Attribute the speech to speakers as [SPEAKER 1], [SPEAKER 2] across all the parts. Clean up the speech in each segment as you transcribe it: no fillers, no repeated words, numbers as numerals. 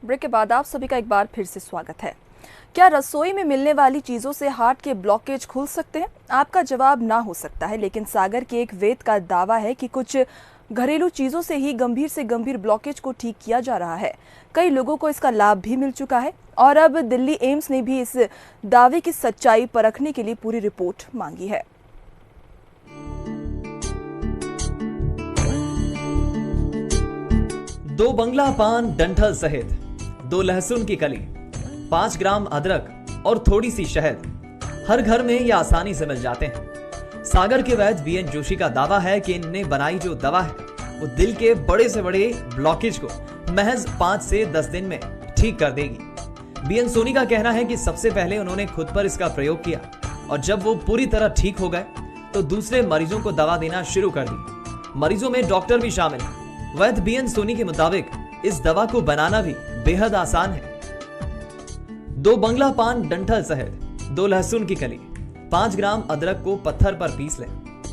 [SPEAKER 1] Break के बाद आप सभी का एक बार फिर से स्वागत है। क्या रसोई में मिलने वाली चीजों से हार्ट के ब्लॉकेज खुल सकते हैं? आपका जवाब ना हो सकता है, लेकिन सागर के एक वैद्य का दावा है कि कुछ घरेलू चीजों से ही गंभीर से गंभीर ब्लॉकेज को ठीक किया जा रहा है। कई लोगों को इसका लाभ भी मिल चुका है और अब दिल्ली एम्स ने भी इस दावे की सच्चाई परखने के लिए पूरी रिपोर्ट मांगी है।
[SPEAKER 2] दो बंगला पान डंठल सहित 2 लहसुन की कली, 5 ग्राम अदरक और थोड़ी सी शहद हर घर में ये आसानी से मिल जाते हैं। सागर के वैद्य बीएन जोशी का दावा है कि इनने बनाई जो दवा है वो दिल के बड़े से बड़े ब्लॉकेज को महज 5 से 10 दिन में ठीक कर देगी। बीएन सोनी का कहना है कि सबसे पहले उन्होंने खुद पर इसका प्रयोग किया और जब वो पूरी तरह ठीक हो गए तो दूसरे मरीजों को दवा देना शुरू कर दी। मरीजों में डॉक्टर भी शामिल हैं। वैद्य बीएन सोनी के मुताबिक इस दवा को बनाना भी बेहद आसान है। 2 बंगला पान डंठल सहित 2 लहसुन की कली, 5 ग्राम अदरक को पत्थर पर पीस लें।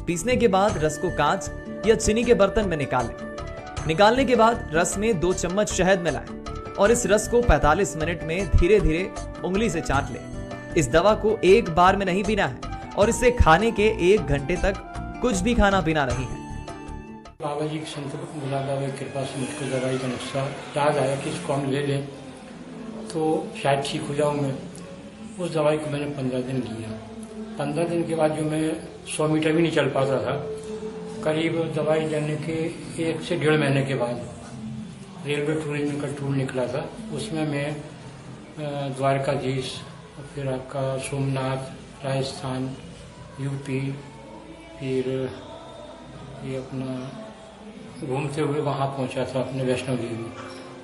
[SPEAKER 2] पीसने के बाद रस को कांच या चीनी के बर्तन में निकाल लें। निकालने के बाद रस में 2 चम्मच शहद मिलाएं और इस रस को 45 मिनट में धीरे धीरे उंगली से चाट लें। इस दवा को एक बार में नहीं पीना है और इसे खाने के 1 घंटे तक कुछ भी खाना पीना नहीं है।
[SPEAKER 3] बाबा जी की संत मुरादा की कृपा से मुझको दवाई का नुस्खा याद आया कि इसको हम ले लें तो शायद ठीक हो जाऊँ मैं। उस दवाई को मैंने 15 दिन लिया। 15 दिन के बाद जो मैं 100 मीटर भी नहीं चल पाता था, करीब दवाई लेने के 1 से 1.5 महीने के बाद रेलवे टूरिज्म का टूर निकला था। उसमें मैं द्वारकाधीश, फिर आपका सोमनाथ, राजस्थान, यूपी, फिर ये अपना घूमते हुए वहाँ पहुँचा था अपने वैष्णो देवी।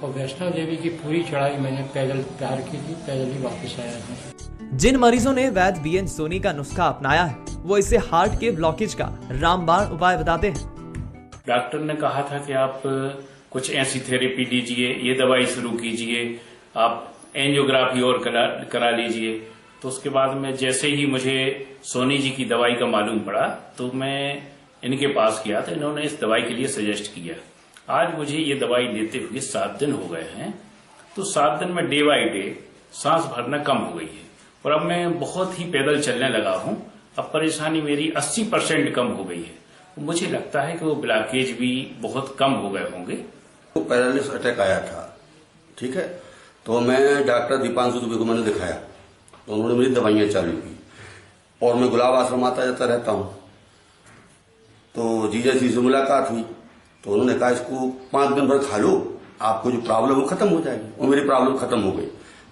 [SPEAKER 3] और वैष्णो देवी की पूरी चढ़ाई मैंने पैदल तैयार की थी, पैदल ही वापस आया था।
[SPEAKER 2] जिन मरीजों ने वैद्य बीएन सोनी का नुस्खा अपनाया है वो इसे हार्ट के ब्लॉकेज का रामबाण उपाय बताते हैं।
[SPEAKER 4] डॉक्टर ने कहा था कि आप कुछ ऐसी थेरेपी लीजिए, ये दवाई शुरू कीजिए, आप एंजियोग्राफी और करा लीजिए। तो उसके बाद में जैसे ही मुझे सोनी जी की दवाई का मालूम पड़ा तो मैं इनके पास गया तो इन्होंने इस दवाई के लिए सजेस्ट किया। आज मुझे ये दवाई लेते हुए 7 दिन हो गए हैं। तो 7 दिन में डे बाई डे सांस भरना कम हो गई है और अब मैं बहुत ही पैदल चलने लगा हूं। अब परेशानी मेरी 80% कम हो गई है। मुझे लगता है कि वो ब्लॉकेज भी बहुत कम हो गए होंगे।
[SPEAKER 5] तो पैरालिसिस अटैक आया था, ठीक है। तो मैं डॉक्टर दीपांशु दुबे को मैंने दिखाया तो उन्होंने मेरी दवाइयां चालू की और मैं गुलाब आश्रम आता जाता रहता हूं। तो जीजा जी से मुलाकात हुई तो उन्होंने कहा इसको 5 दिन भर खा लो, आपको जो प्रॉब्लम वो खत्म हो जाएगी। और मेरी प्रॉब्लम खत्म हो गई।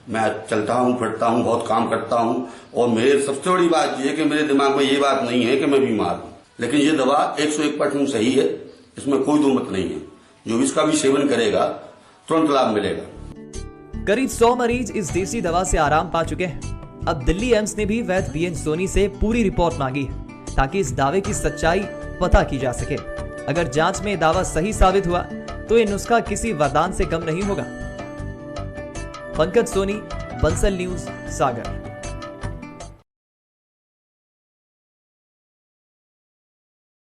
[SPEAKER 5] मैं चलता हूँ, फिरता हूँ, बहुत काम करता हूँ और मेरे सबसे बड़ी बात यह है कि मेरे दिमाग में ये बात नहीं है कि मैं बीमार हूँ। लेकिन ये दवा 101% सही है, इसमें कोई दो मत नहीं है। जो इसका भी सेवन करेगा तुरंत लाभ मिलेगा।
[SPEAKER 2] करीब 100 मरीज इस देसी दवा से आराम पा चुके हैं। अब दिल्ली एम्स ने भी वैद्य बीएन सोनी से पूरी रिपोर्ट मांगी है ताकि इस दावे की सच्चाई पता की जा सके। अगर जांच में दावा सही साबित हुआ तो ये नुस्खा किसी वरदान से कम नहीं होगा। पंकज सोनी, बंसल न्यूज, सागर।